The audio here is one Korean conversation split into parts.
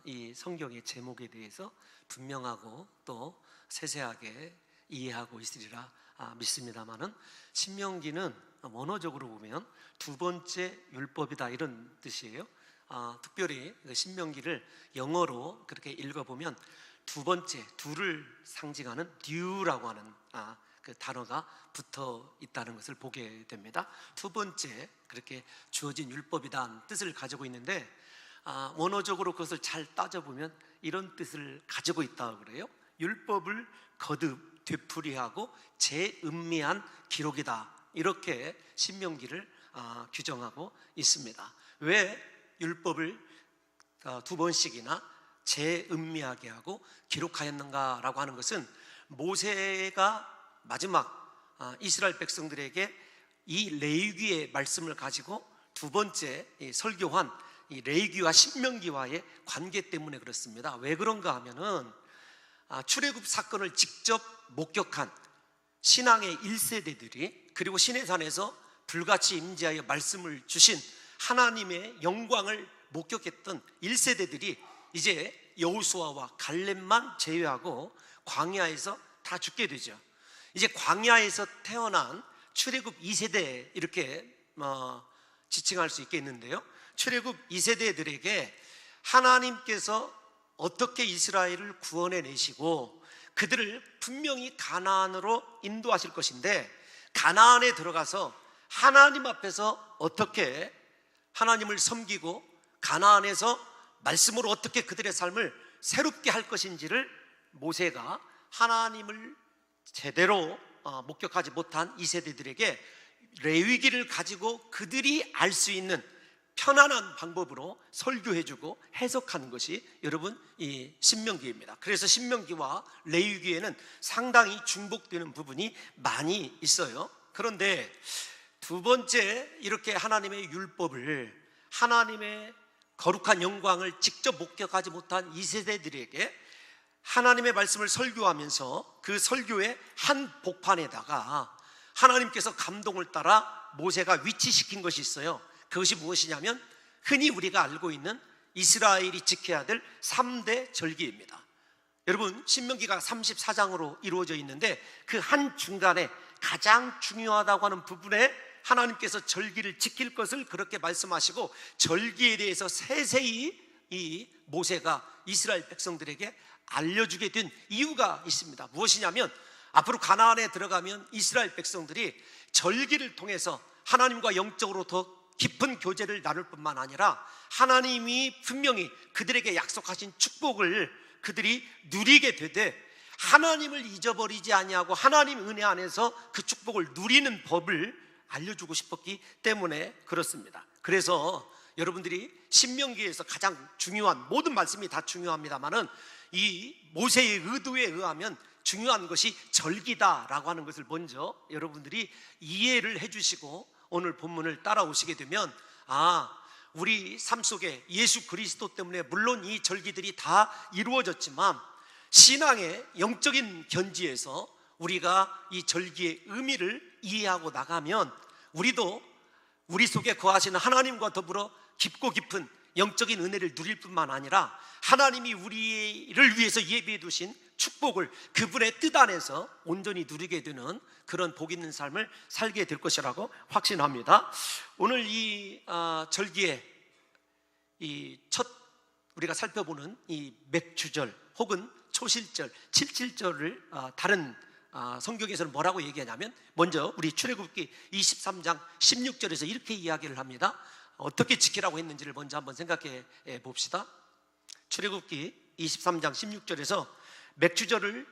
이 성경의 제목에 대해서 분명하고 또 세세하게 이해하고 있으리라 믿습니다만은, 신명기는 원어적으로 보면 두 번째 율법이다 이런 뜻이에요. 특별히 신명기를 영어로 그렇게 읽어보면 두 번째, 두를 상징하는 dew라고 하는 그 단어가 붙어 있다는 것을 보게 됩니다. 두 번째, 그렇게 주어진 율법이다는 뜻을 가지고 있는데, 원어적으로 그것을 잘 따져보면 이런 뜻을 가지고 있다고 그래요. 율법을 거듭 되풀이하고 재음미한 기록이다, 이렇게 신명기를 규정하고 있습니다. 왜 율법을 두 번씩이나 재음미하게 하고 기록하였는가라고 하는 것은, 모세가 마지막 이스라엘 백성들에게 이 레위기의 말씀을 가지고 두 번째 설교한 이 레위기와 신명기와의 관계 때문에 그렇습니다. 왜 그런가 하면은, 출애굽 사건을 직접 목격한 신앙의 1세대들이, 그리고 시내산에서 불같이 임재하여 말씀을 주신 하나님의 영광을 목격했던 1세대들이 이제 여호수아와 갈렙만 제외하고 광야에서 다 죽게 되죠. 이제 광야에서 태어난 출애굽 2세대, 이렇게 지칭할 수 있겠는데요, 출애굽 2세대들에게 하나님께서 어떻게 이스라엘을 구원해 내시고 그들을 분명히 가나안으로 인도하실 것인데, 가나안에 들어가서 하나님 앞에서 어떻게 하나님을 섬기고 가나안에서 말씀으로 어떻게 그들의 삶을 새롭게 할 것인지를 모세가 하나님을 제대로 목격하지 못한 2세대들에게 레위기를 가지고 그들이 알 수 있는 편안한 방법으로 설교해주고 해석하는 것이 여러분 이 신명기입니다. 그래서 신명기와 레위기에는 상당히 중복되는 부분이 많이 있어요. 그런데 두 번째, 이렇게 하나님의 율법을, 하나님의 거룩한 영광을 직접 목격하지 못한 2세대들에게 하나님의 말씀을 설교하면서 그 설교의 한 복판에다가 하나님께서 감동을 따라 모세가 위치시킨 것이 있어요. 그것이 무엇이냐면, 흔히 우리가 알고 있는 이스라엘이 지켜야 될 3대 절기입니다. 여러분, 신명기가 34장으로 이루어져 있는데 그 한 중간에 가장 중요하다고 하는 부분에 하나님께서 절기를 지킬 것을 그렇게 말씀하시고, 절기에 대해서 세세히 이 모세가 이스라엘 백성들에게 알려주게 된 이유가 있습니다. 무엇이냐면, 앞으로 가나안에 들어가면 이스라엘 백성들이 절기를 통해서 하나님과 영적으로 더 깊은 교제를 나눌 뿐만 아니라 하나님이 분명히 그들에게 약속하신 축복을 그들이 누리게 되되, 하나님을 잊어버리지 아니하고 하나님 은혜 안에서 그 축복을 누리는 법을 알려주고 싶었기 때문에 그렇습니다. 그래서 여러분들이 신명기에서 가장 중요한, 모든 말씀이 다 중요합니다만은 이 모세의 의도에 의하면 중요한 것이 절기다라고 하는 것을 먼저 여러분들이 이해를 해주시고 오늘 본문을 따라오시게 되면, 우리 삶 속에 예수 그리스도 때문에 물론 이 절기들이 다 이루어졌지만, 신앙의 영적인 견지에서 우리가 이 절기의 의미를 이해하고 나가면, 우리도 우리 속에 거하시는 하나님과 더불어 깊고 깊은 영적인 은혜를 누릴 뿐만 아니라 하나님이 우리를 위해서 예비해 두신 축복을 그분의 뜻 안에서 온전히 누리게 되는 그런 복 있는 삶을 살게 될 것이라고 확신합니다. 오늘 이 절기의 이 첫 우리가 살펴보는 이 맥주절 혹은 초실절, 칠칠절을 다른 성경에서는 뭐라고 얘기하냐면, 먼저 우리 출애굽기 23장 16절에서 이렇게 이야기를 합니다. 어떻게 지키라고 했는지를 먼저 한번 생각해 봅시다. 출애굽기 23장 16절에서 맥주절을,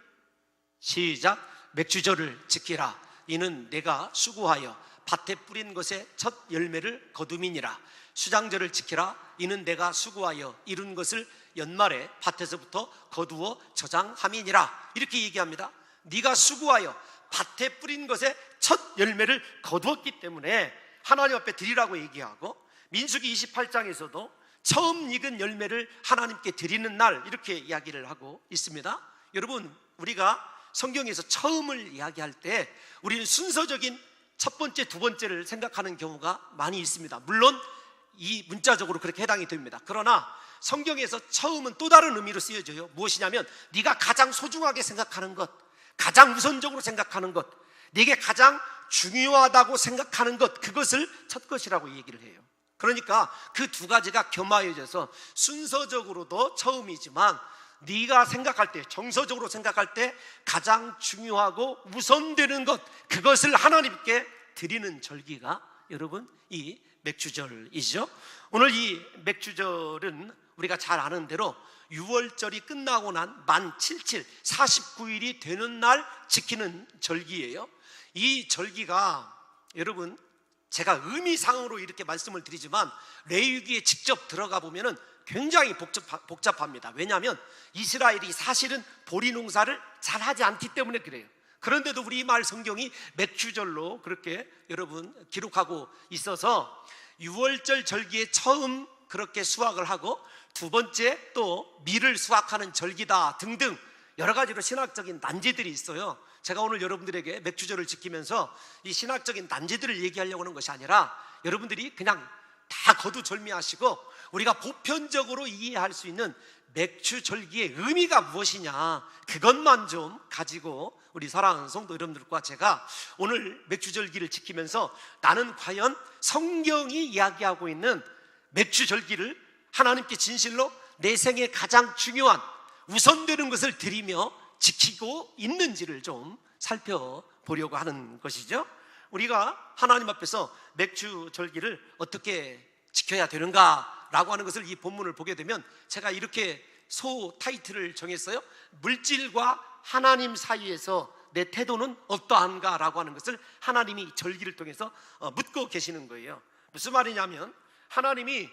시작, 맥주절을 지키라. 이는 내가 수고하여 밭에 뿌린 것의 첫 열매를 거둠이니라. 수장절을 지키라. 이는 내가 수고하여 이룬 것을 연말에 밭에서부터 거두어 저장함이니라. 이렇게 얘기합니다. 네가 수고하여 밭에 뿌린 것의 첫 열매를 거두었기 때문에 하나님 앞에 드리라고 얘기하고, 민수기 28장에서도 처음 익은 열매를 하나님께 드리는 날, 이렇게 이야기를 하고 있습니다. 여러분, 우리가 성경에서 처음을 이야기할 때 우리는 순서적인 첫 번째, 두 번째를 생각하는 경우가 많이 있습니다. 물론 이 문자적으로 그렇게 해당이 됩니다. 그러나 성경에서 처음은 또 다른 의미로 쓰여져요. 무엇이냐면 네가 가장 소중하게 생각하는 것, 가장 우선적으로 생각하는 것, 네게 가장 중요하다고 생각하는 것, 그것을 첫 것이라고 얘기를 해요. 그러니까 그 두 가지가 겸하여져서 순서적으로도 처음이지만 네가 생각할 때, 정서적으로 생각할 때 가장 중요하고 우선되는 것, 그것을 하나님께 드리는 절기가 여러분 이 맥주절이죠. 오늘 이 맥주절은 우리가 잘 아는 대로 6월절이 끝나고 난 만 77, 49일이 되는 날 지키는 절기예요. 이 절기가 여러분 제가 의미상으로 이렇게 말씀을 드리지만 레위기에 직접 들어가 보면은 굉장히 복잡합니다. 왜냐하면 이스라엘이 사실은 보리 농사를 잘 하지 않기 때문에 그래요. 그런데도 우리 말 성경이 맥주절로 그렇게 여러분 기록하고 있어서 6월절 절기에 처음 그렇게 수확을 하고 두 번째 또 밀을 수확하는 절기다 등등 여러 가지로 신학적인 난제들이 있어요. 제가 오늘 여러분들에게 맥주절을 지키면서 이 신학적인 난제들을 얘기하려고 하는 것이 아니라 여러분들이 그냥 다 거두절미하시고 우리가 보편적으로 이해할 수 있는 맥주절기의 의미가 무엇이냐, 그것만 좀 가지고 우리 사랑하는 성도 여러분들과 제가 오늘 맥주절기를 지키면서 나는 과연 성경이 이야기하고 있는 맥주절기를 하나님께 진실로 내 생에 가장 중요한 우선되는 것을 드리며 지키고 있는지를 좀 살펴보려고 하는 것이죠. 우리가 하나님 앞에서 맥주절기를 어떻게 지켜야 되는가라고 하는 것을 이 본문을 보게 되면 제가 이렇게 소 타이틀을 정했어요. 물질과 하나님 사이에서 내 태도는 어떠한가라고 하는 것을 하나님이 절기를 통해서 묻고 계시는 거예요. 무슨 말이냐면 하나님이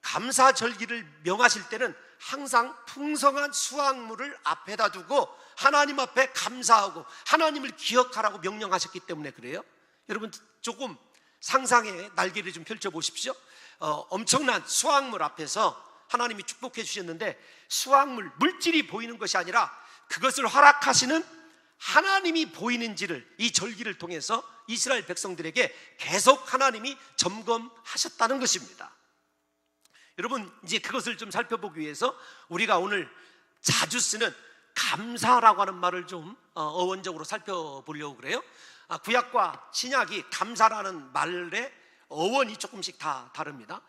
감사절기를 명하실 때는 항상 풍성한 수확물을 앞에다 두고 하나님 앞에 감사하고 하나님을 기억하라고 명령하셨기 때문에 그래요. 여러분 조금 상상의 날개를 좀 펼쳐보십시오. 엄청난 수확물 앞에서 하나님이 축복해 주셨는데 수확물, 물질이 보이는 것이 아니라 그것을 허락하시는 하나님이 보이는지를 이 절기를 통해서 이스라엘 백성들에게 계속 하나님이 점검하셨다는 것입니다. 여러분 이제 그것을 좀 살펴보기 위해서 우리가 오늘 자주 쓰는 감사라고 하는 말을 좀 어원적으로 살펴보려고 그래요. 구약과 신약이 감사라는 말의 어원이 조금씩 다 다릅니다.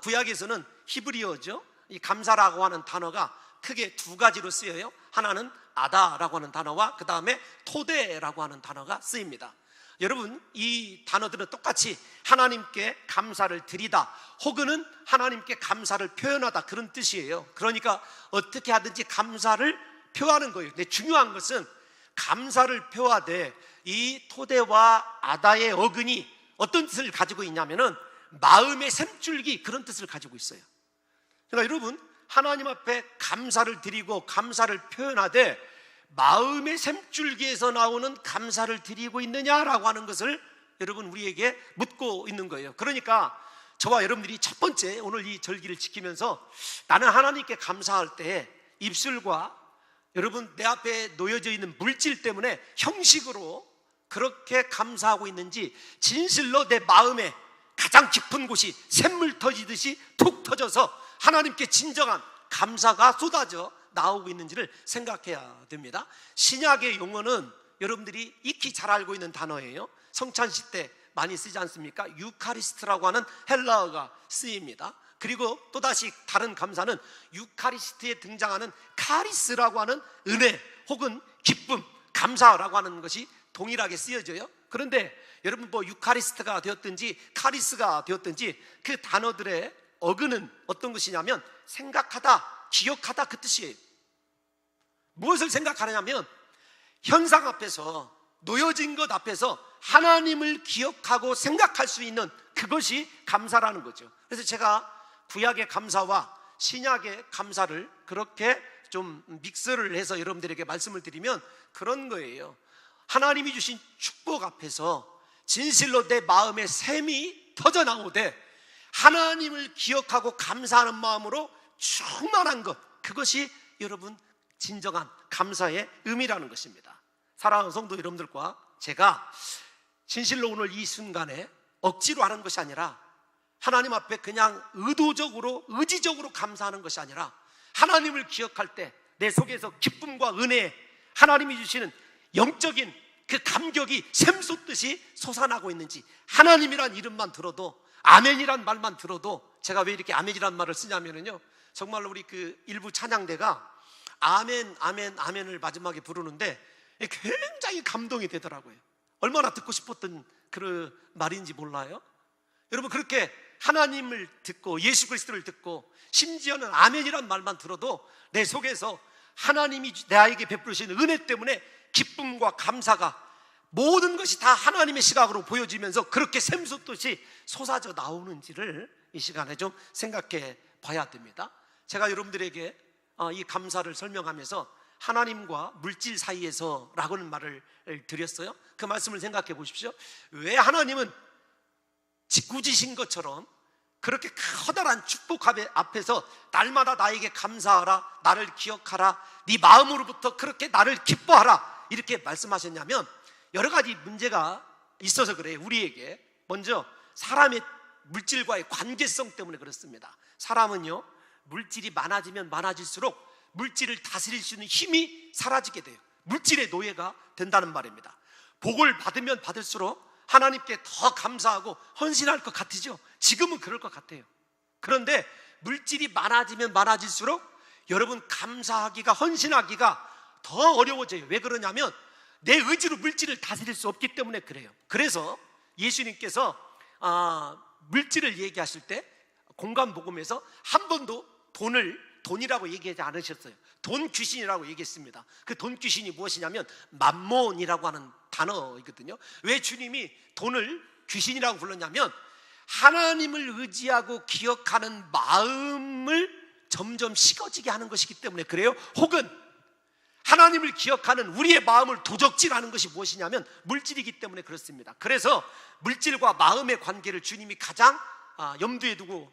구약에서는 히브리어죠. 이 감사라고 하는 단어가 크게 두 가지로 쓰여요. 하나는 아다라고 하는 단어와 그 다음에 토데라고 하는 단어가 쓰입니다. 여러분 이 단어들은 똑같이 하나님께 감사를 드리다 혹은 하나님께 감사를 표현하다 그런 뜻이에요. 그러니까 어떻게 하든지 감사를 표하는 거예요. 근데 중요한 것은 감사를 표하되 이 토데와 아다의 어근이 어떤 뜻을 가지고 있냐면은 마음의 샘줄기 그런 뜻을 가지고 있어요. 그러니까 여러분 하나님 앞에 감사를 드리고 감사를 표현하되 마음의 샘줄기에서 나오는 감사를 드리고 있느냐라고 하는 것을 여러분 우리에게 묻고 있는 거예요. 그러니까 저와 여러분들이 첫 번째 오늘 이 절기를 지키면서 나는 하나님께 감사할 때 입술과 여러분 내 앞에 놓여져 있는 물질 때문에 형식으로 그렇게 감사하고 있는지 진실로 내 마음에 가장 깊은 곳이 샘물 터지듯이 툭 터져서 하나님께 진정한 감사가 쏟아져 나오고 있는지를 생각해야 됩니다. 신약의 용어는 여러분들이 익히 잘 알고 있는 단어예요. 성찬식 때 많이 쓰지 않습니까? 유카리스트라고 하는 헬라어가 쓰입니다. 그리고 또다시 다른 감사는 유카리스트에 등장하는 카리스라고 하는 은혜 혹은 기쁨, 감사라고 하는 것이 동일하게 쓰여져요. 그런데 여러분 뭐 유카리스트가 되었든지 카리스가 되었든지 그 단어들의 어근은 어떤 것이냐면 생각하다, 기억하다 그 뜻이에요. 무엇을 생각하느냐면 현상 앞에서 놓여진 것 앞에서 하나님을 기억하고 생각할 수 있는 그것이 감사라는 거죠. 그래서 제가 구약의 감사와 신약의 감사를 그렇게 좀 믹스를 해서 여러분들에게 말씀을 드리면 그런 거예요. 하나님이 주신 축복 앞에서 진실로 내 마음에 샘이 터져 나오되 하나님을 기억하고 감사하는 마음으로 충만한 것, 그것이 여러분 진정한 감사의 의미라는 것입니다. 사랑하는 성도 여러분들과 제가 진실로 오늘 이 순간에 억지로 하는 것이 아니라 하나님 앞에 그냥 의도적으로 의지적으로 감사하는 것이 아니라 하나님을 기억할 때 내 속에서 기쁨과 은혜, 하나님이 주시는 영적인 그 감격이 샘솟듯이 솟아나고 있는지, 하나님이란 이름만 들어도, 아멘이란 말만 들어도, 제가 왜 이렇게 아멘이란 말을 쓰냐면요, 정말로 우리 그 일부 찬양대가 아멘 아멘 아멘을 마지막에 부르는데 굉장히 감동이 되더라고요. 얼마나 듣고 싶었던 그 말인지 몰라요? 여러분, 그렇게 하나님을 듣고 예수 그리스도를 듣고 심지어는 아멘이란 말만 들어도 내 속에서 하나님이 나에게 베푸신 은혜 때문에 기쁨과 감사가 모든 것이 다 하나님의 시각으로 보여지면서 그렇게 샘솟듯이 솟아져 나오는지를 이 시간에 좀 생각해 봐야 됩니다. 제가 여러분들에게 이 감사를 설명하면서 하나님과 물질 사이에서 라고는 말을 드렸어요. 그 말씀을 생각해 보십시오. 왜 하나님은 짓궂으신 것처럼 그렇게 커다란 축복 앞에서 날마다 나에게 감사하라, 나를 기억하라, 네 마음으로부터 그렇게 나를 기뻐하라 이렇게 말씀하셨냐면 여러 가지 문제가 있어서 그래요. 우리에게 먼저 사람의 물질과의 관계성 때문에 그렇습니다. 사람은요, 물질이 많아지면 많아질수록 물질을 다스릴 수 있는 힘이 사라지게 돼요. 물질의 노예가 된다는 말입니다. 복을 받으면 받을수록 하나님께 더 감사하고 헌신할 것 같으죠. 지금은 그럴 것 같아요. 그런데 물질이 많아지면 많아질수록 여러분 감사하기가, 헌신하기가 더 어려워져요. 왜 그러냐면 내 의지로 물질을 다스릴 수 없기 때문에 그래요. 그래서 예수님께서 물질을 얘기하실 때 공간복음에서 한 번도 돈이라고 얘기하지 않으셨어요. 돈 귀신이라고 얘기했습니다. 그 돈 귀신이 무엇이냐면 맘몬이라고 하는 단어이거든요. 왜 주님이 돈을 귀신이라고 불렀냐면 하나님을 의지하고 기억하는 마음을 점점 식어지게 하는 것이기 때문에 그래요. 혹은 하나님을 기억하는 우리의 마음을 도적질하는 것이 무엇이냐면 물질이기 때문에 그렇습니다. 그래서 물질과 마음의 관계를 주님이 가장 염두에 두고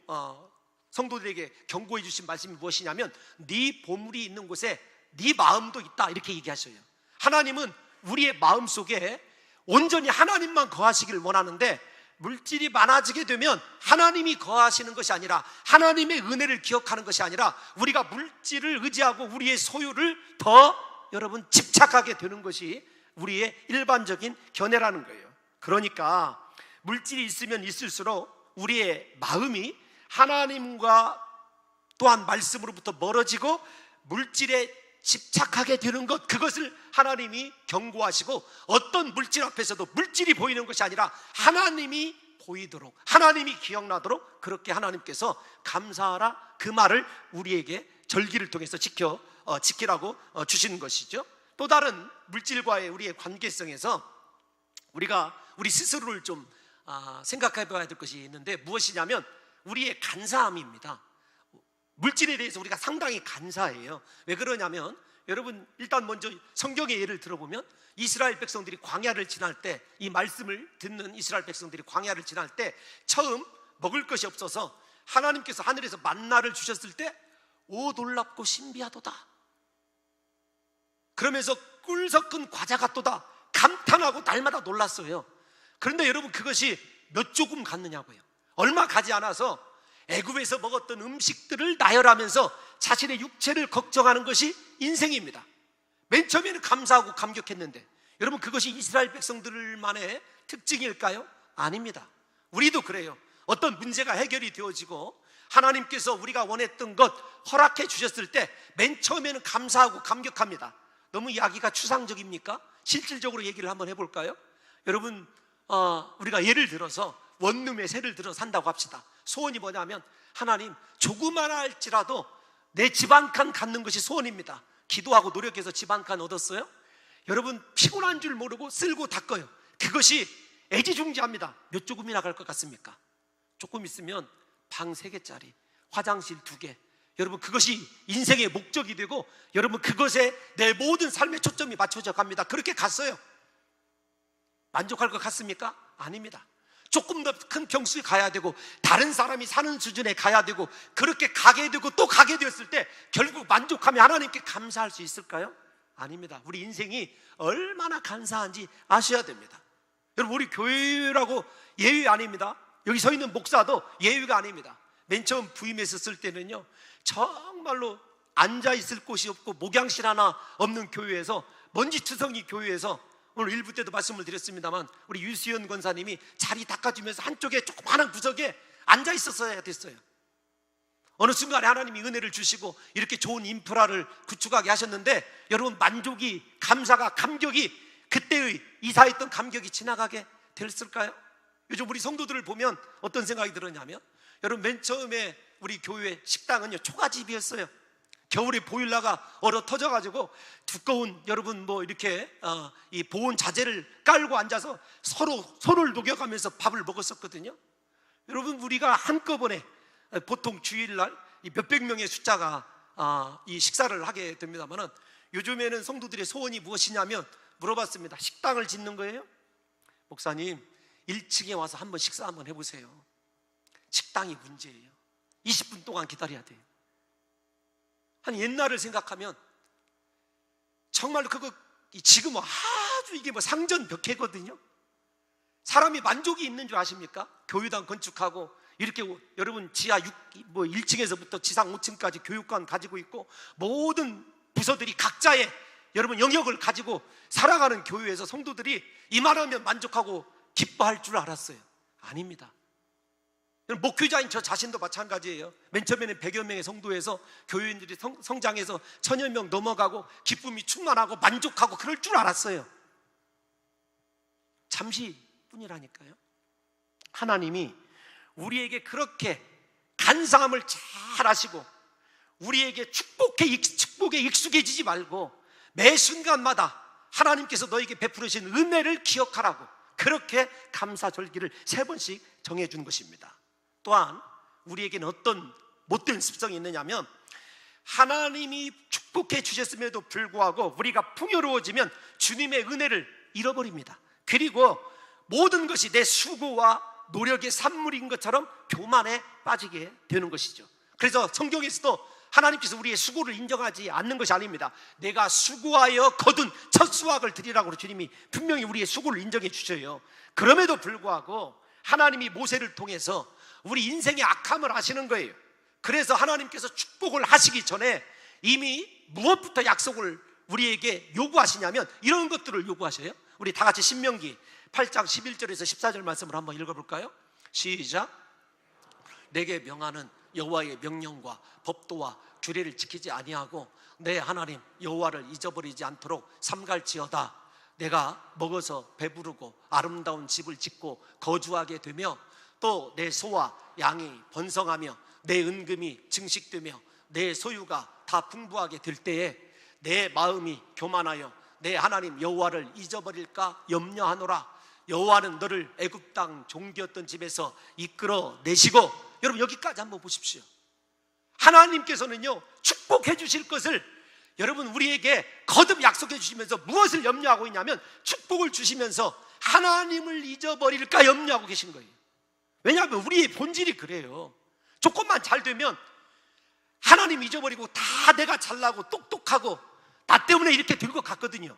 성도들에게 경고해 주신 말씀이 무엇이냐면 네 보물이 있는 곳에 네 마음도 있다 이렇게 얘기하셔요. 하나님은 우리의 마음 속에 온전히 하나님만 거하시기를 원하는데 물질이 많아지게 되면 하나님이 거하시는 것이 아니라 하나님의 은혜를 기억하는 것이 아니라 우리가 물질을 의지하고 우리의 소유를 더 여러분 집착하게 되는 것이 우리의 일반적인 견해라는 거예요. 그러니까 물질이 있으면 있을수록 우리의 마음이 하나님과 또한 말씀으로부터 멀어지고 물질에 집착하게 되는 것, 그것을 하나님이 경고하시고 어떤 물질 앞에서도 물질이 보이는 것이 아니라 하나님이 보이도록, 하나님이 기억나도록 그렇게 하나님께서 감사하라 그 말을 우리에게 절기를 통해서 지키라고 주시는 것이죠. 또 다른 물질과의 우리의 관계성에서 우리 스스로를 좀 생각해 봐야 될 것이 있는데 무엇이냐면 우리의 간사함입니다. 물질에 대해서 우리가 상당히 간사해요. 왜 그러냐면 여러분 일단 먼저 성경의 예를 들어보면 이스라엘 백성들이 광야를 지날 때, 이 말씀을 듣는 이스라엘 백성들이 광야를 지날 때 처음 먹을 것이 없어서 하나님께서 하늘에서 만나를 주셨을 때 오 놀랍고 신비하도다 그러면서 꿀 섞은 과자 같도다 감탄하고 날마다 놀랐어요. 그런데 여러분 그것이 몇 조금 갔느냐고요. 얼마 가지 않아서 애굽에서 먹었던 음식들을 나열하면서 자신의 육체를 걱정하는 것이 인생입니다. 맨 처음에는 감사하고 감격했는데 여러분 그것이 이스라엘 백성들만의 특징일까요? 아닙니다. 우리도 그래요. 어떤 문제가 해결이 되어지고 하나님께서 우리가 원했던 것 허락해 주셨을 때 맨 처음에는 감사하고 감격합니다. 너무 이야기가 추상적입니까? 실질적으로 얘기를 한번 해볼까요? 여러분 우리가 예를 들어서 원룸에 새를 들어 산다고 합시다. 소원이 뭐냐면 하나님 조그마나 할지라도 내 집 한 칸 갖는 것이 소원입니다. 기도하고 노력해서 집 한 칸 얻었어요? 여러분 피곤한 줄 모르고 쓸고 닦아요. 그것이 애지중지합니다. 몇 조금이나 갈 것 같습니까? 조금 있으면 방 3개짜리, 화장실 2개. 여러분 그것이 인생의 목적이 되고 여러분 그것에 내 모든 삶의 초점이 맞춰져 갑니다. 그렇게 갔어요. 만족할 것 같습니까? 아닙니다. 조금 더 큰 평수에 가야 되고 다른 사람이 사는 수준에 가야 되고 그렇게 가게 되고 또 가게 되었을 때 결국 만족하며 하나님께 감사할 수 있을까요? 아닙니다. 우리 인생이 얼마나 간사한지 아셔야 됩니다. 여러분 우리 교회라고 예외 아닙니다. 여기 서 있는 목사도 예외가 아닙니다. 맨 처음 부임했었을 때는요, 정말로 앉아있을 곳이 없고 목양실 하나 없는 교회에서, 먼지투성이 교회에서, 오늘 일부 때도 말씀을 드렸습니다만 우리 유수연 권사님이 자리 닦아주면서 한쪽에 조그마한 구석에 앉아있었어야 됐어요. 어느 순간에 하나님이 은혜를 주시고 이렇게 좋은 인프라를 구축하게 하셨는데, 여러분 만족이, 감사가, 감격이, 그때의 이사했던 감격이 지나가게 됐을까요? 요즘 우리 성도들을 보면 어떤 생각이 들었냐면, 여러분 맨 처음에 우리 교회 식당은요 초가집이었어요. 겨울에 보일러가 얼어 터져가지고 두꺼운, 여러분 뭐 이렇게 이 보온 자재를 깔고 앉아서 서로 손을 녹여가면서 밥을 먹었었거든요. 여러분 우리가 한꺼번에 보통 주일날 몇백 명의 숫자가 이 식사를 하게 됩니다만은, 요즘에는 성도들의 소원이 무엇이냐면 물어봤습니다. 식당을 짓는 거예요? 목사님 1층에 와서 한번 식사 한번 해보세요. 식당이 문제예요. 20분 동안 기다려야 돼요. 한 옛날을 생각하면 정말 그거 지금 아주 이게 뭐 상전벽해거든요. 사람이 만족이 있는 줄 아십니까? 교회당 건축하고 이렇게 여러분 지하 1층에서부터 지상 5층까지 교육관 가지고 있고, 모든 부서들이 각자의 여러분 영역을 가지고 살아가는 교회에서 성도들이 이만하면 만족하고 기뻐할 줄 알았어요. 아닙니다. 목회자인 저 자신도 마찬가지예요. 맨 처음에는 100여 명의 성도에서 교회인들이 성장해서 1000여 명 넘어가고 기쁨이 충만하고 만족하고 그럴 줄 알았어요. 잠시뿐이라니까요. 하나님이 우리에게 그렇게 간사함을 잘 하시고, 우리에게 축복에 익숙해지지 말고 매 순간마다 하나님께서 너에게 베풀으신 은혜를 기억하라고 그렇게 감사절기를 3번씩 정해준 것입니다. 또한 우리에게는 어떤 못된 습성이 있느냐면, 하나님이 축복해 주셨음에도 불구하고 우리가 풍요로워지면 주님의 은혜를 잃어버립니다. 그리고 모든 것이 내 수고와 노력의 산물인 것처럼 교만에 빠지게 되는 것이죠. 그래서 성경에서도 하나님께서 우리의 수고를 인정하지 않는 것이 아닙니다. 내가 수고하여 거둔 첫 수확을 드리라고 주님이 분명히 우리의 수고를 인정해 주셔요. 그럼에도 불구하고 하나님이 모세를 통해서 우리 인생의 악함을 아시는 거예요. 그래서 하나님께서 축복을 하시기 전에 이미 무엇부터 약속을 우리에게 요구하시냐면 이런 것들을 요구하셔요. 우리 다 같이 신명기 8장 11절에서 14절 말씀을 한번 읽어볼까요? 시작. 내게 명하는 여호와의 명령과 법도와 규례를 지키지 아니하고 내 하나님 여호와를 잊어버리지 않도록 삼갈지어다. 내가 먹어서 배부르고 아름다운 집을 짓고 거주하게 되며, 또 내 소와 양이 번성하며 내 은금이 증식되며 내 소유가 다 풍부하게 될 때에 내 마음이 교만하여 내 하나님 여호와를 잊어버릴까 염려하노라. 여호와는 너를 애굽 땅 종되었던 집에서 이끌어 내시고. 여러분 여기까지 한번 보십시오. 하나님께서는요 축복해 주실 것을 여러분 우리에게 거듭 약속해 주시면서 무엇을 염려하고 있냐면, 축복을 주시면서 하나님을 잊어버릴까 염려하고 계신 거예요. 왜냐하면 우리의 본질이 그래요. 조금만 잘 되면 하나님 잊어버리고 다 내가 잘나고 똑똑하고 나 때문에 이렇게 될 것 같거든요.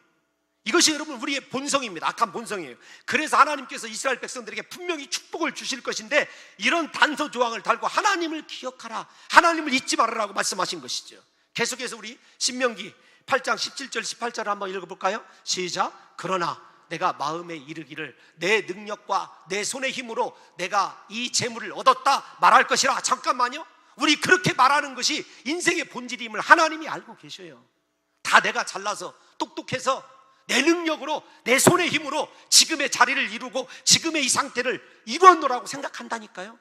이것이 여러분 우리의 본성입니다. 악한 본성이에요. 그래서 하나님께서 이스라엘 백성들에게 분명히 축복을 주실 것인데, 이런 단서 조항을 달고 하나님을 기억하라, 하나님을 잊지 말아라고 말씀하신 것이죠. 계속해서 우리 신명기 8장 17절 18절을 한번 읽어볼까요? 시작. 그러나 내가 마음에 이르기를 내 능력과 내 손의 힘으로 내가 이 재물을 얻었다 말할 것이라. 잠깐만요. 우리 그렇게 말하는 것이 인생의 본질임을 하나님이 알고 계셔요. 다 내가 잘나서 똑똑해서 내 능력으로 내 손의 힘으로 지금의 자리를 이루고 지금의 이 상태를 이루었노라고 생각한다니까요.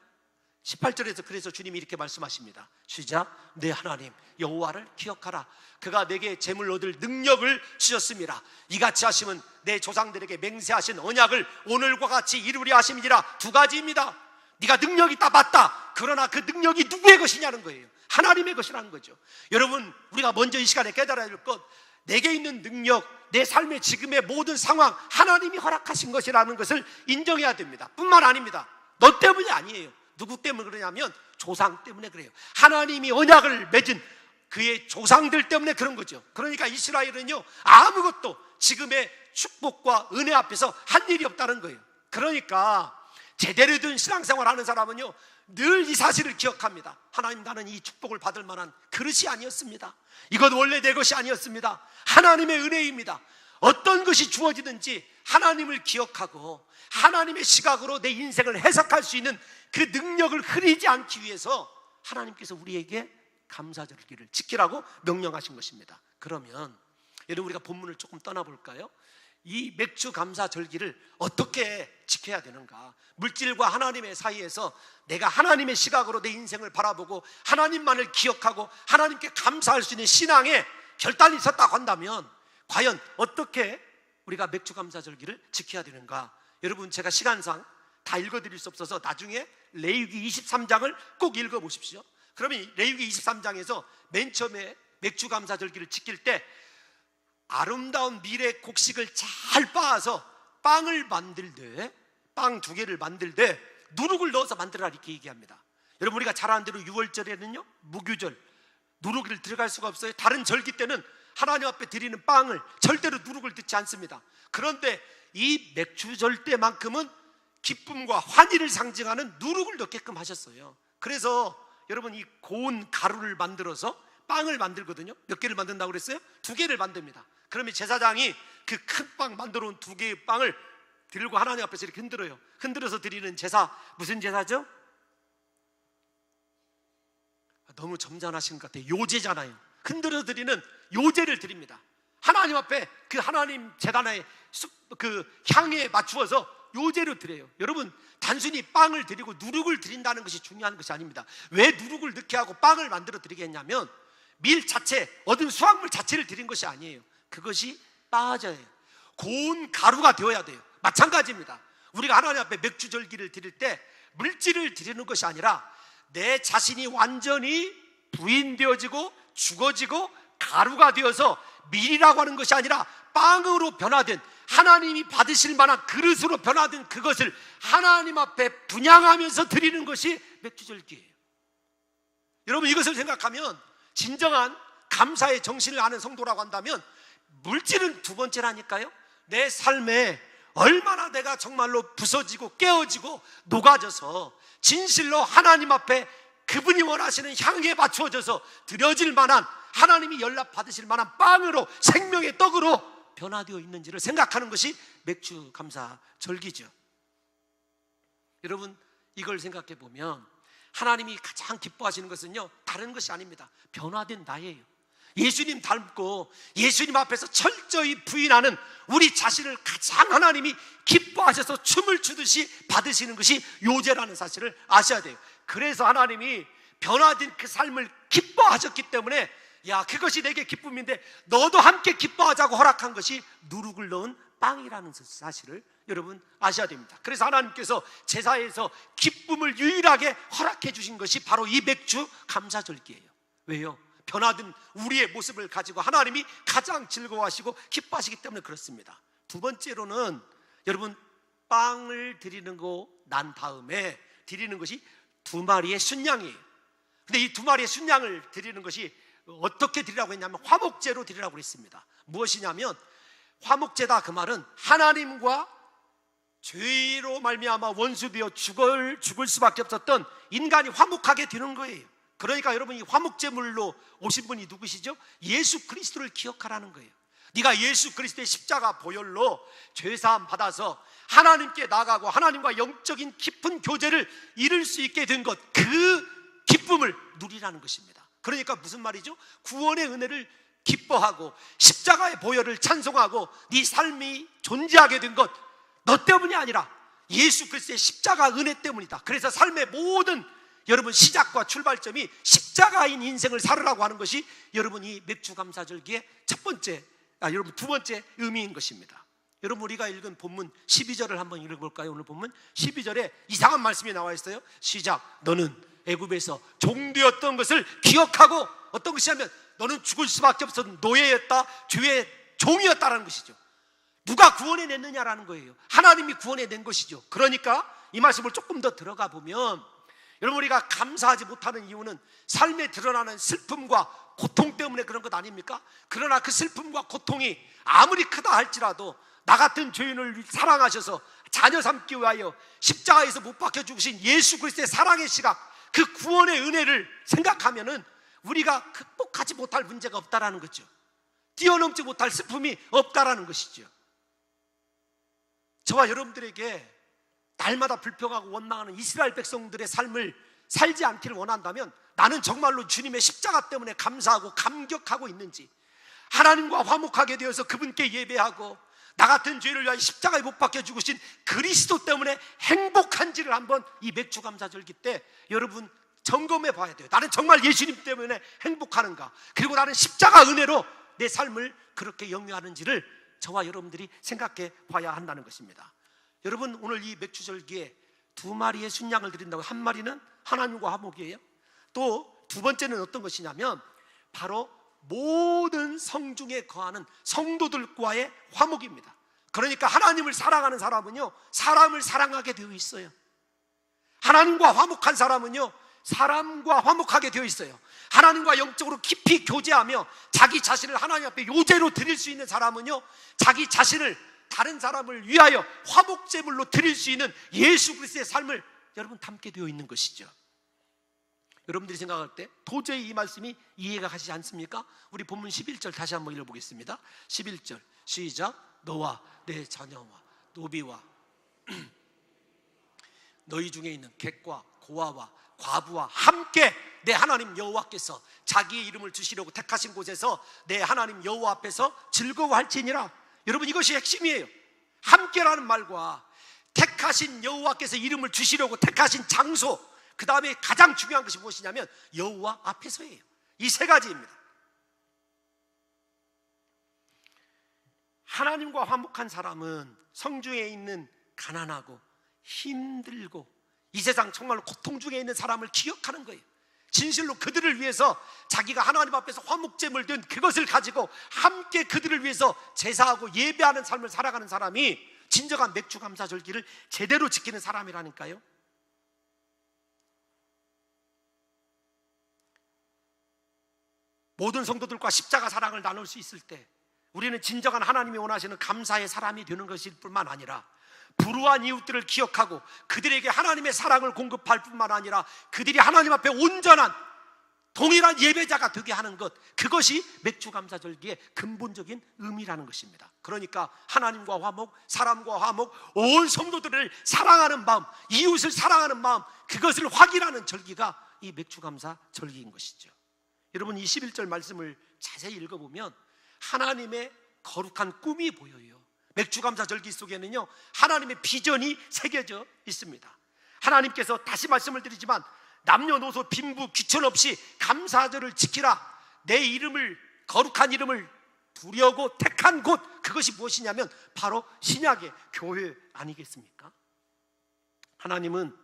18절에서 그래서 주님이 이렇게 말씀하십니다. 시작. 내 하나님 여호와를 기억하라. 그가 내게 재물 얻을 능력을 주셨습니다. 이같이 하시면 내 조상들에게 맹세하신 언약을 오늘과 같이 이루려 하심이니라. 2가지입니다. 네가 능력이 있다, 맞다. 그러나 그 능력이 누구의 것이냐는 거예요. 하나님의 것이라는 거죠. 여러분 우리가 먼저 이 시간에 깨달아야 할 것, 내게 있는 능력, 내 삶의 지금의 모든 상황 하나님이 허락하신 것이라는 것을 인정해야 됩니다. 뿐만 아닙니다. 너 때문이 아니에요. 누구 때문에 그러냐면 조상 때문에 그래요. 하나님이 언약을 맺은 그의 조상들 때문에 그런 거죠. 그러니까 이스라엘은요 아무것도 지금의 축복과 은혜 앞에서 한 일이 없다는 거예요. 그러니까 제대로 된 신앙생활 하는 사람은요, 늘 이 사실을 기억합니다. 하나님, 나는 이 축복을 받을 만한 그릇이 아니었습니다. 이건 원래 내 것이 아니었습니다. 하나님의 은혜입니다. 어떤 것이 주어지든지 하나님을 기억하고 하나님의 시각으로 내 인생을 해석할 수 있는 그 능력을 흐리지 않기 위해서 하나님께서 우리에게 감사절기를 지키라고 명령하신 것입니다. 그러면 여러분, 우리가 본문을 조금 떠나볼까요? 이 맥주 감사절기를 어떻게 지켜야 되는가? 물질과 하나님의 사이에서 내가 하나님의 시각으로 내 인생을 바라보고 하나님만을 기억하고 하나님께 감사할 수 있는 신앙에 결단이 있었다고 한다면 과연 어떻게 우리가 맥주 감사절기를 지켜야 되는가? 여러분, 제가 시간상 다 읽어드릴 수 없어서 나중에 레위기 23장을 꼭 읽어보십시오. 그러면 레위기 23장에서 맨 처음에 맥주 감사절기를 지킬 때 아름다운 밀의 곡식을 잘 빻아서 빵을 만들되, 빵 2개를 만들되 누룩을 넣어서 만들라, 이렇게 얘기합니다. 여러분, 우리가 잘 아는 대로 6월절에는요, 무교절, 누룩을 들어갈 수가 없어요. 다른 절기 때는 하나님 앞에 드리는 빵을 절대로 누룩을 넣지 않습니다. 그런데 이 맥주절 때만큼은 기쁨과 환희를 상징하는 누룩을 넣게끔 하셨어요. 그래서 여러분, 이 고운 가루를 만들어서 빵을 만들거든요. 몇 개를 만든다고 그랬어요? 2개를 만듭니다. 그러면 제사장이 그 큰 빵 만들어 온 2개의 빵을 들고 하나님 앞에서 이렇게 흔들어요. 흔들어서 드리는 제사, 무슨 제사죠? 너무 점잖으신 것 같아요. 요제잖아요. 흔들어 드리는 요제를 드립니다. 하나님 앞에 그 하나님 제단의 그 향에 맞추어서 요제로 드려요. 여러분, 단순히 빵을 드리고 누룩을 드린다는 것이 중요한 것이 아닙니다. 왜 누룩을 넣게 하고 빵을 만들어 드리겠냐면 밀 자체, 얻은 수확물 자체를 드린 것이 아니에요. 그것이 빠져요. 고운 가루가 되어야 돼요. 마찬가지입니다. 우리가 하나님 앞에 맥주절기를 드릴 때 물질을 드리는 것이 아니라 내 자신이 완전히 부인되어지고 죽어지고 가루가 되어서 밀이라고 하는 것이 아니라 빵으로 변화된, 하나님이 받으실 만한 그릇으로 변화된 그것을 하나님 앞에 분향하면서 드리는 것이 맥주절기예요. 여러분, 이것을 생각하면 진정한 감사의 정신을 아는 성도라고 한다면 물질은 2번째라니까요. 내 삶에 얼마나 내가 정말로 부서지고 깨어지고 녹아져서 진실로 하나님 앞에 그분이 원하시는 향에 맞추어져서 드려질 만한, 하나님이 연락 받으실 만한 빵으로, 생명의 떡으로 변화되어 있는지를 생각하는 것이 맥주 감사 절기죠. 여러분, 이걸 생각해 보면 하나님이 가장 기뻐하시는 것은요, 다른 것이 아닙니다. 변화된 나예요. 예수님 닮고 예수님 앞에서 철저히 부인하는 우리 자신을 가장 하나님이 기뻐하셔서 춤을 추듯이 받으시는 것이 요제라는 사실을 아셔야 돼요. 그래서 하나님이 변화된 그 삶을 기뻐하셨기 때문에, 야, 그것이 내게 기쁨인데 너도 함께 기뻐하자고 허락한 것이 누룩을 넣은 빵이라는 사실을 여러분 아셔야 됩니다. 그래서 하나님께서 제사에서 기쁨을 유일하게 허락해 주신 것이 바로 이 맥주 감사절기예요. 왜요? 변화된 우리의 모습을 가지고 하나님이 가장 즐거워하시고 기뻐하시기 때문에 그렇습니다. 2번째로는 여러분, 빵을 드리는 거 난 다음에 드리는 것이 2마리의 순양이에요. 근데 이 2마리의 순양을 드리는 것이 어떻게 드리라고 했냐면 화목제로 드리라고 했습니다. 무엇이냐면, 화목제다 그 말은 하나님과 죄로 말미암아 원수되어 죽을 수밖에 없었던 인간이 화목하게 되는 거예요. 그러니까 여러분, 이 화목제물로 오신 분이 누구시죠? 예수 그리스도를 기억하라는 거예요. 네가 예수 그리스도의 십자가 보혈로 죄사함 받아서 하나님께 나가고 하나님과 영적인 깊은 교제를 이룰 수 있게 된 것, 그 기쁨을 누리라는 것입니다. 그러니까 무슨 말이죠? 구원의 은혜를 기뻐하고 십자가의 보혈을 찬송하고 네 삶이 존재하게 된 것, 너 때문이 아니라 예수 그리스도의 십자가 은혜 때문이다. 그래서 삶의 모든 여러분 시작과 출발점이 십자가인 인생을 살으라고 하는 것이 여러분 이 맥주감사절기의 여러분 2번째 의미인 것입니다. 여러분, 우리가 읽은 본문 12절을 한번 읽어볼까요? 오늘 본문 12절에 이상한 말씀이 나와 있어요. 시작. 너는 애굽에서 종되었던 것을 기억하고, 어떤 것이냐면 너는 죽을 수밖에 없었던 노예였다, 죄의 종이었다라는 것이죠. 누가 구원해냈느냐라는 거예요. 하나님이 구원해낸 것이죠. 그러니까 이 말씀을 조금 더 들어가 보면, 여러분, 우리가 감사하지 못하는 이유는 삶에 드러나는 슬픔과 고통 때문에 그런 것 아닙니까? 그러나 그 슬픔과 고통이 아무리 크다 할지라도 나 같은 죄인을 사랑하셔서 자녀 삼기 위하여 십자가에서 못 박혀 죽으신 예수 그리스도의 사랑의 시각, 그 구원의 은혜를 생각하면은 우리가 극복하지 못할 문제가 없다라는 거죠. 뛰어넘지 못할 슬픔이 없다라는 것이죠. 저와 여러분들에게 날마다 불평하고 원망하는 이스라엘 백성들의 삶을 살지 않기를 원한다면, 나는 정말로 주님의 십자가 때문에 감사하고 감격하고 있는지, 하나님과 화목하게 되어서 그분께 예배하고 나 같은 죄를 위하여 십자가에 못 박혀 죽으신 그리스도 때문에 행복한지를 한번 이 맥주감사절기 때 여러분 점검해 봐야 돼요. 나는 정말 예수님 때문에 행복하는가, 그리고 나는 십자가 은혜로 내 삶을 그렇게 영위하는지를 저와 여러분들이 생각해 봐야 한다는 것입니다. 여러분, 오늘 이 맥주절기에 2마리의 순양을 드린다고, 한 마리는 하나님과 화목이에요. 또 두 번째는 어떤 것이냐면 바로 모든 성중에 거하는 성도들과의 화목입니다. 그러니까 하나님을 사랑하는 사람은요, 사람을 사랑하게 되어 있어요. 하나님과 화목한 사람은요, 사람과 화목하게 되어 있어요. 하나님과 영적으로 깊이 교제하며 자기 자신을 하나님 앞에 요제로 드릴 수 있는 사람은요, 자기 자신을 다른 사람을 위하여 화목제물로 드릴 수 있는 예수 그리스도의 삶을 여러분 담게 되어 있는 것이죠. 여러분들이 생각할 때 도저히 이 말씀이 이해가 가시지 않습니까? 우리 본문 11절 다시 한번 읽어보겠습니다. 11절 시작. 너와 내 자녀와 노비와 너희 중에 있는 객과 고아와 과부와 함께 내 하나님 여호와께서 자기의 이름을 두시려고 택하신 곳에서 내 하나님 여호와 앞에서 즐거워할지니라. 여러분, 이것이 핵심이에요. 함께라는 말과 택하신 여호와께서 이름을 두시려고 택하신 장소, 그 다음에 가장 중요한 것이 무엇이냐면 여호와 앞에서예요. 이 세 가지입니다. 하나님과 화목한 사람은 성중에 있는 가난하고 힘들고 이 세상 정말로 고통 중에 있는 사람을 기억하는 거예요. 진실로 그들을 위해서 자기가 하나님 앞에서 화목제물 든 그것을 가지고 함께 그들을 위해서 제사하고 예배하는 삶을 살아가는 사람이 진정한 맥주감사절기를 제대로 지키는 사람이라니까요. 모든 성도들과 십자가 사랑을 나눌 수 있을 때 우리는 진정한 하나님이 원하시는 감사의 사람이 되는 것일 뿐만 아니라 불우한 이웃들을 기억하고 그들에게 하나님의 사랑을 공급할 뿐만 아니라 그들이 하나님 앞에 온전한 동일한 예배자가 되게 하는 것, 그것이 맥주감사절기의 근본적인 의미라는 것입니다. 그러니까 하나님과 화목, 사람과 화목, 온 성도들을 사랑하는 마음, 이웃을 사랑하는 마음, 그것을 확인하는 절기가 이 맥주감사절기인 것이죠. 여러분, 이 11절 말씀을 자세히 읽어보면 하나님의 거룩한 꿈이 보여요. 맥주감사절기 속에는요, 하나님의 비전이 새겨져 있습니다. 하나님께서, 다시 말씀을 드리지만, 남녀노소 빈부 귀천 없이 감사절을 지키라, 내 이름을, 거룩한 이름을 두려고 택한 곳, 그것이 무엇이냐면 바로 신약의 교회 아니겠습니까? 하나님은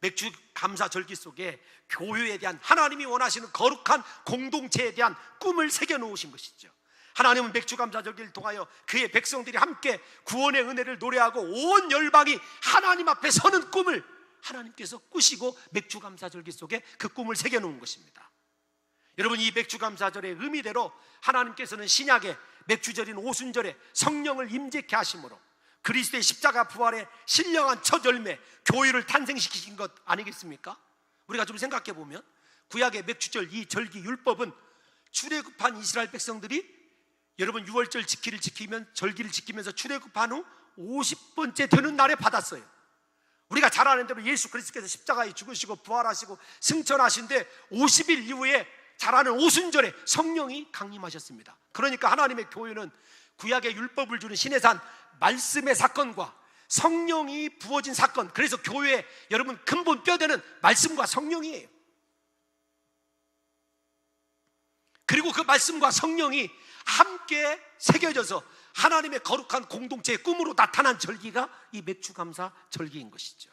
맥주감사절기 속에 교회에 대한, 하나님이 원하시는 거룩한 공동체에 대한 꿈을 새겨놓으신 것이죠. 하나님은 맥주감사절기를 통하여 그의 백성들이 함께 구원의 은혜를 노래하고 온 열방이 하나님 앞에 서는 꿈을 하나님께서 꾸시고 맥주감사절기 속에 그 꿈을 새겨놓은 것입니다. 여러분, 이 맥주감사절의 의미대로 하나님께서는 신약의 맥주절인 오순절에 성령을 임재케 하심으로 그리스도의 십자가 부활의 신령한 첫 열매, 교회를 탄생시키신 것 아니겠습니까? 우리가 좀 생각해 보면 구약의 맥주절, 이 절기 율법은 출애굽한 이스라엘 백성들이 여러분 유월절 절기를 지키면서 출애굽한 후 50번째 되는 날에 받았어요. 우리가 잘 아는 대로 예수 그리스도께서 십자가에 죽으시고 부활하시고 승천하신데 50일 이후에 잘 아는 오순절에 성령이 강림하셨습니다. 그러니까 하나님의 교회는 구약의 율법을 주는 시내산 말씀의 사건과 성령이 부어진 사건, 그래서 교회의 여러분 근본 뼈대는 말씀과 성령이에요. 그리고 그 말씀과 성령이 함께 새겨져서 하나님의 거룩한 공동체의 꿈으로 나타난 절기가 이 맥주감사 절기인 것이죠.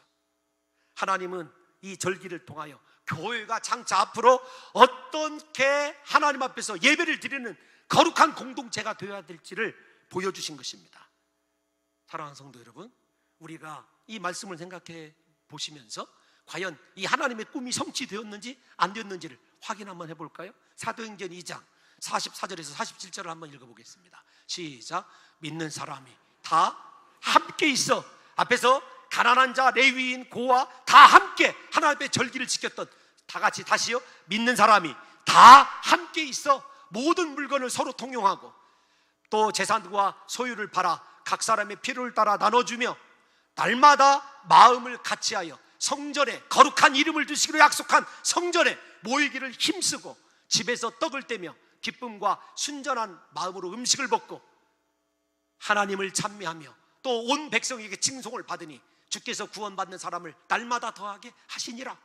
하나님은 이 절기를 통하여 교회가 장차 앞으로 어떻게 하나님 앞에서 예배를 드리는 거룩한 공동체가 되어야 될지를 보여주신 것입니다. 사랑하는 성도 여러분, 우리가 이 말씀을 생각해 보시면서 과연 이 하나님의 꿈이 성취되었는지 안 되었는지를 확인 한번 해볼까요? 사도행전 2장 44절에서 47절을 한번 읽어보겠습니다. 시작. 믿는 사람이 다 함께 있어. 앞에서 가난한 자, 레위인, 고아 다 함께 하나님 앞에 절기를 지켰던, 다 같이 다시요, 믿는 사람이 다 함께 있어 모든 물건을 서로 통용하고 또 재산과 소유를 팔아 각 사람의 필요를 따라 나눠주며 날마다 마음을 같이하여 성전에 거룩한 이름을 두시기로 약속한 성전에 모이기를 힘쓰고 집에서 떡을 떼며 기쁨과 순전한 마음으로 음식을 먹고 하나님을 찬미하며 또 온 백성에게 칭송을 받으니 주께서 구원받는 사람을 날마다 더하게 하시니라.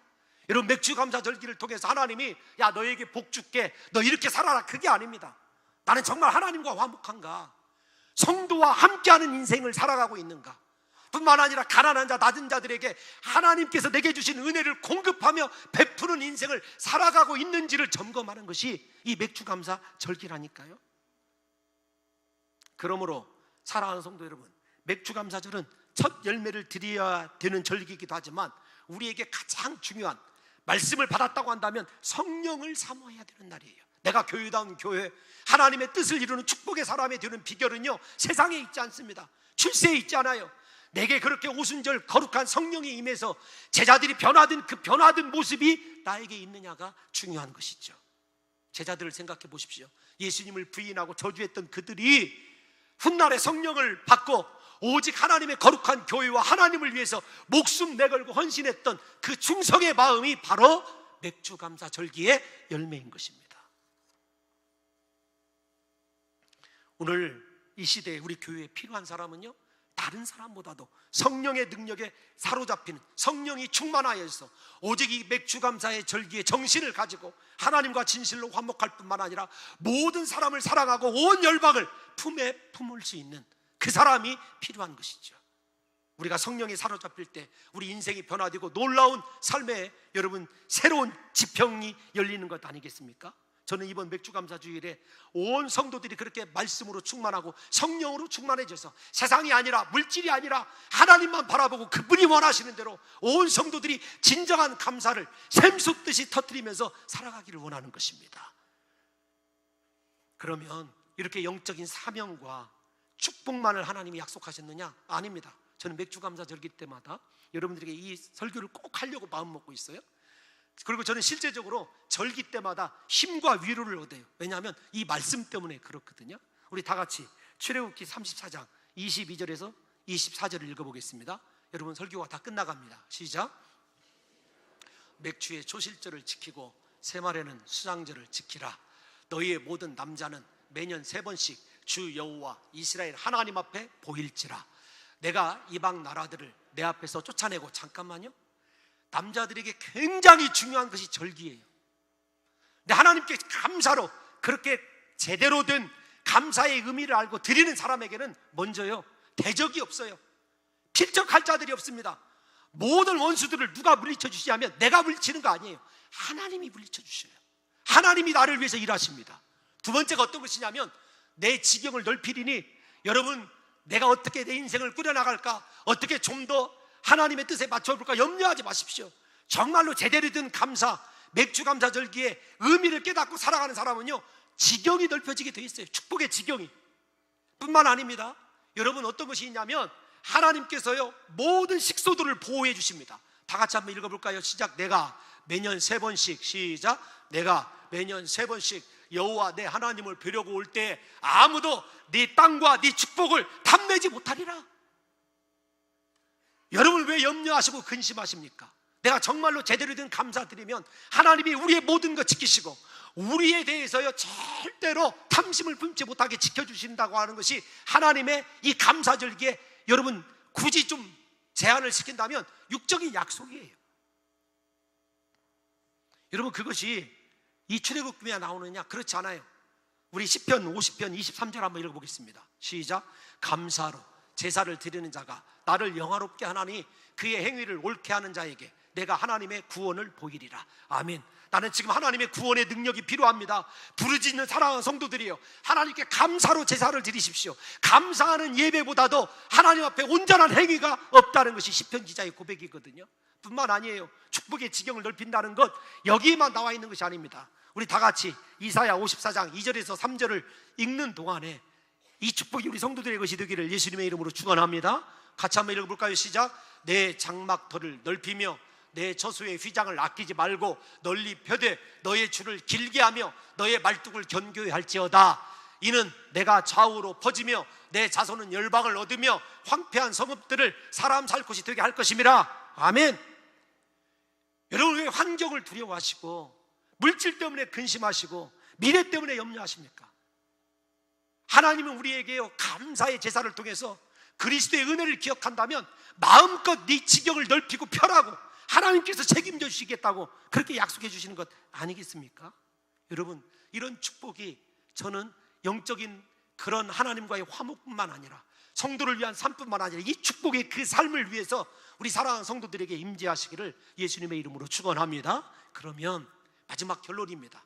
여러분, 맥주감사절기를 통해서 하나님이 야 너에게 복 줄게, 너 이렇게 살아라, 그게 아닙니다. 나는 정말 하나님과 화목한가, 성도와 함께하는 인생을 살아가고 있는가, 뿐만 아니라 가난한 자, 낮은 자들에게 하나님께서 내게 주신 은혜를 공급하며 베푸는 인생을 살아가고 있는지를 점검하는 것이 이 맥주감사절기라니까요. 그러므로 사랑하는 성도 여러분, 맥주감사절은 첫 열매를 드려야 되는 절기이기도 하지만 우리에게 가장 중요한, 말씀을 받았다고 한다면 성령을 사모해야 되는 날이에요. 내가 교회다운 교회, 하나님의 뜻을 이루는 축복의 사람이 되는 비결은요, 세상에 있지 않습니다. 출세에 있지 않아요. 내게 그렇게 오순절 거룩한 성령이 임해서 제자들이 변화된 그 변화된 모습이 나에게 있느냐가 중요한 것이죠. 제자들을 생각해 보십시오. 예수님을 부인하고 저주했던 그들이 훗날에 성령을 받고 오직 하나님의 거룩한 교회와 하나님을 위해서 목숨 내걸고 헌신했던 그 충성의 마음이 바로 맥주감사절기의 열매인 것입니다. 오늘 이 시대에 우리 교회에 필요한 사람은요, 다른 사람보다도 성령의 능력에 사로잡히는, 성령이 충만하여서 오직 이 맥주감사의 절기의 정신을 가지고 하나님과 진실로 화목할 뿐만 아니라 모든 사람을 사랑하고 온 열방을 품에 품을 수 있는 그 사람이 필요한 것이죠. 우리가 성령에 사로잡힐 때 우리 인생이 변화되고 놀라운 삶에 여러분 새로운 지평이 열리는 것 아니겠습니까? 저는 이번 맥주감사주일에 온 성도들이 그렇게 말씀으로 충만하고 성령으로 충만해져서 세상이 아니라 물질이 아니라 하나님만 바라보고 그분이 원하시는 대로 온 성도들이 진정한 감사를 샘솟듯이 터뜨리면서 살아가기를 원하는 것입니다. 그러면 이렇게 영적인 사명과 축복만을 하나님이 약속하셨느냐? 아닙니다. 저는 맥주감사절기 때마다 여러분들에게 이 설교를 꼭 하려고 마음 먹고 있어요. 그리고 저는 실제적으로 절기 때마다 힘과 위로를 얻어요. 왜냐하면 이 말씀 때문에 그렇거든요. 우리 다 같이 출애굽기 34장 22절에서 24절을 읽어보겠습니다. 여러분, 설교가 다 끝나갑니다. 시작. 맥주의 초실절을 지키고 새말에는 수장절을 지키라. 너희의 모든 남자는 매년 3번씩 주 여호와 이스라엘 하나님 앞에 보일지라. 내가 이방 나라들을 내 앞에서 쫓아내고, 잠깐만요, 남자들에게 굉장히 중요한 것이 절기예요. 근데 하나님께 감사로 그렇게 제대로 된 감사의 의미를 알고 드리는 사람에게는 먼저요, 대적이 없어요. 필적할 자들이 없습니다. 모든 원수들을 누가 물리쳐 주시냐면 내가 물리치는 거 아니에요. 하나님이 물리쳐 주셔요. 하나님이 나를 위해서 일하십니다. 두 번째가 어떤 것이냐면 내 지경을 넓히리니, 여러분, 내가 어떻게 내 인생을 꾸려나갈까, 어떻게 좀 더 하나님의 뜻에 맞춰볼까 염려하지 마십시오. 정말로 제대로 된 감사, 맥주감사절기의 의미를 깨닫고 살아가는 사람은요, 지경이 넓혀지게 돼 있어요. 축복의 지경이. 뿐만 아닙니다. 여러분, 어떤 것이 있냐면 하나님께서요 모든 식소들을 보호해 주십니다. 다 같이 한번 읽어볼까요? 시작. 내가 매년 3번씩, 시작. 내가 매년 3번씩 여호와 내 하나님을 뵈려고 올 때 아무도 네 땅과 네 축복을 탐내지 못하리라. 여러분, 왜 염려하시고 근심하십니까? 내가 정말로 제대로 된 감사드리면 하나님이 우리의 모든 것 지키시고 우리에 대해서요 절대로 탐심을 품지 못하게 지켜주신다고 하는 것이 하나님의 이 감사절기에, 여러분, 굳이 좀 제한을 시킨다면 육적인 약속이에요. 여러분, 그것이 이 출애굽기에 나오느냐? 그렇지 않아요. 우리 시편 50편 23절 한번 읽어보겠습니다. 시작. 감사로 제사를 드리는 자가 나를 영화롭게 하나니 그의 행위를 옳게 하는 자에게 내가 하나님의 구원을 보이리라. 아멘. 나는 지금 하나님의 구원의 능력이 필요합니다. 부르짖는 사랑하는 성도들이요, 하나님께 감사로 제사를 드리십시오. 감사하는 예배보다도 하나님 앞에 온전한 행위가 없다는 것이 시편 기자의 고백이거든요. 뿐만 아니에요. 축복의 지경을 넓힌다는 것, 여기에만 나와 있는 것이 아닙니다. 우리 다 같이 이사야 54장 2절에서 3절을 읽는 동안에 이 축복이 우리 성도들의 것이 되기를 예수님의 이름으로 축원합니다. 같이 한번 읽어볼까요? 시작. 내 장막터를 넓히며 내 저수의 휘장을 아끼지 말고 널리 펴되 너의 줄을 길게 하며 너의 말뚝을 견고히 할지어다. 이는 내가 좌우로 퍼지며 내 자손은 열방을 얻으며 황폐한 성읍들을 사람 살 곳이 되게 할 것임이라. 아멘. 여러분, 왜 환경을 두려워하시고 물질 때문에 근심하시고 미래 때문에 염려하십니까? 하나님은 우리에게요, 감사의 제사를 통해서 그리스도의 은혜를 기억한다면 마음껏 네 지경을 넓히고 펴라고 하나님께서 책임져 주시겠다고 그렇게 약속해 주시는 것 아니겠습니까? 여러분, 이런 축복이 저는 영적인 그런 하나님과의 화목뿐만 아니라 성도를 위한 삶뿐만 아니라 이 축복의 그 삶을 위해서 우리 사랑하는 성도들에게 임재하시기를 예수님의 이름으로 축원합니다. 그러면 마지막 결론입니다.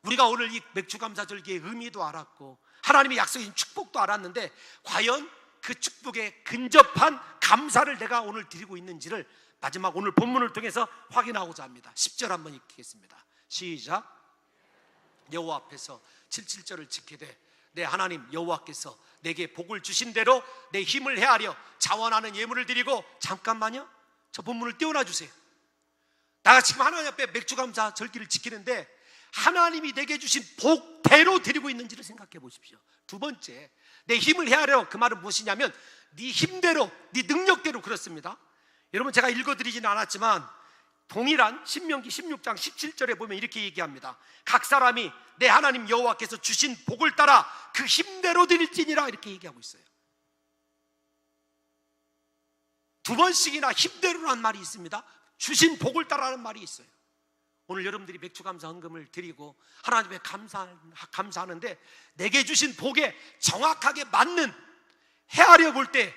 우리가 오늘 이 맥주감사절기의 의미도 알았고 하나님의 약속인 축복도 알았는데 과연 그 축복에 근접한 감사를 내가 오늘 드리고 있는지를 마지막 오늘 본문을 통해서 확인하고자 합니다. 10절 한번 읽겠습니다. 시작. 여호와 앞에서 77절을 지키되 내 하나님 여호와께서 내게 복을 주신 대로 내 힘을 헤아려 자원하는 예물을 드리고, 잠깐만요, 저 본문을 띄워놔 주세요. 나 지금 하나님 앞에 맥주감사 절기를 지키는데 하나님이 내게 주신 복대로 드리고 있는지를 생각해 보십시오. 두 번째, 내 힘을 헤아려, 그 말은 무엇이냐면 네 힘대로, 네 능력대로 그렇습니다. 여러분, 제가 읽어드리지는 않았지만 동일한 신명기 16장 17절에 보면 이렇게 얘기합니다. 각 사람이 내 하나님 여호와께서 주신 복을 따라 그 힘대로 드릴지니라, 이렇게 얘기하고 있어요. 두 번씩이나 힘대로라는 말이 있습니다. 주신 복을 따라라는 말이 있어요. 오늘 여러분들이 맥주감사 헌금을 드리고 하나님께 감사하는데 내게 주신 복에 정확하게 맞는, 헤아려 볼 때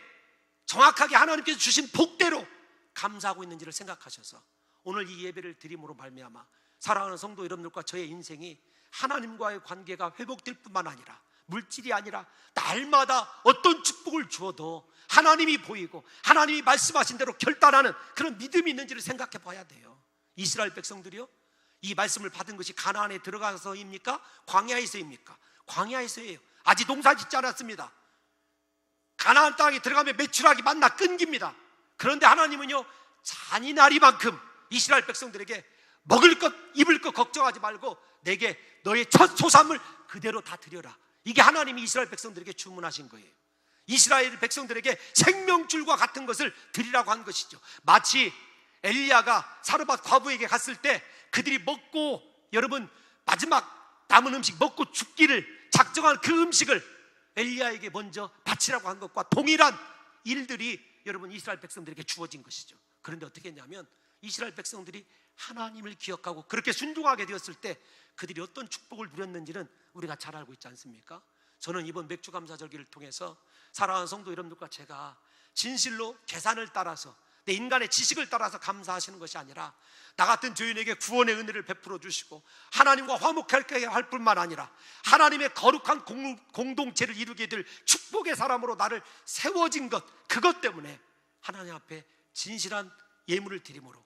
정확하게 하나님께서 주신 복대로 감사하고 있는지를 생각하셔서 오늘 이 예배를 드림으로 말미암아 사랑하는 성도 여러분들과 저의 인생이 하나님과의 관계가 회복될 뿐만 아니라 물질이 아니라 날마다 어떤 축복을 주어도 하나님이 보이고 하나님이 말씀하신 대로 결단하는 그런 믿음이 있는지를 생각해 봐야 돼요. 이스라엘 백성들이요, 이 말씀을 받은 것이 가나안에 들어가서입니까? 광야에서입니까? 광야에서예요. 아직 농사 짓지 않았습니다. 가나안 땅에 들어가면 메추라기 만나 끊깁니다. 그런데 하나님은요, 잔인하리만큼 이스라엘 백성들에게 먹을 것 입을 것 걱정하지 말고 내게 너의 첫 소산물 그대로 다 드려라. 이게 하나님이 이스라엘 백성들에게 주문하신 거예요. 이스라엘 백성들에게 생명줄과 같은 것을 드리라고 한 것이죠. 마치 엘리야가 사르밧 과부에게 갔을 때 그들이 먹고, 여러분, 마지막 남은 음식 먹고 죽기를 작정한 그 음식을 엘리야에게 먼저 바치라고 한 것과 동일한 일들이 여러분 이스라엘 백성들에게 주어진 것이죠. 그런데 어떻게 했냐면 이스라엘 백성들이 하나님을 기억하고 그렇게 순종하게 되었을 때 그들이 어떤 축복을 누렸는지는 우리가 잘 알고 있지 않습니까? 저는 이번 맥주감사절기를 통해서 사랑하는 성도 여러분들과 제가 진실로 계산을 따라서 내 인간의 지식을 따라서 감사하시는 것이 아니라 나 같은 죄인에게 구원의 은혜를 베풀어 주시고 하나님과 화목하게 할 뿐만 아니라 하나님의 거룩한 공동체를 이루게 될 축복의 사람으로 나를 세워진 것, 그것 때문에 하나님 앞에 진실한 예물을 드림으로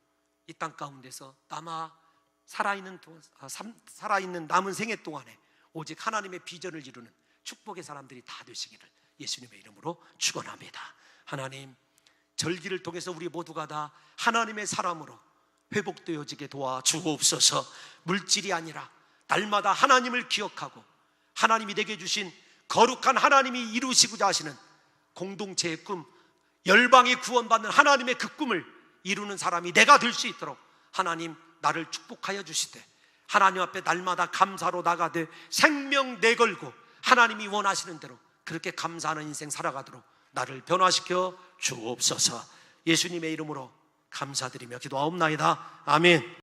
이 땅 가운데서 남아 살아있는 남은 생애 동안에 오직 하나님의 비전을 이루는 축복의 사람들이 다 되시기를 예수님의 이름으로 축원합니다. 하나님, 절기를 통해서 우리 모두가 다 하나님의 사람으로 회복되어지게 도와주옵소서. 물질이 아니라 날마다 하나님을 기억하고 하나님이 내게 주신 거룩한 하나님이 이루시고자 하시는 공동체의 꿈, 열방이 구원받는 하나님의 그 꿈을 이루는 사람이 내가 될 수 있도록 하나님 나를 축복하여 주시되 하나님 앞에 날마다 감사로 나가되 생명 내걸고 하나님이 원하시는 대로 그렇게 감사하는 인생 살아가도록 나를 변화시켜 주옵소서. 예수님의 이름으로 감사드리며 기도하옵나이다. 아멘.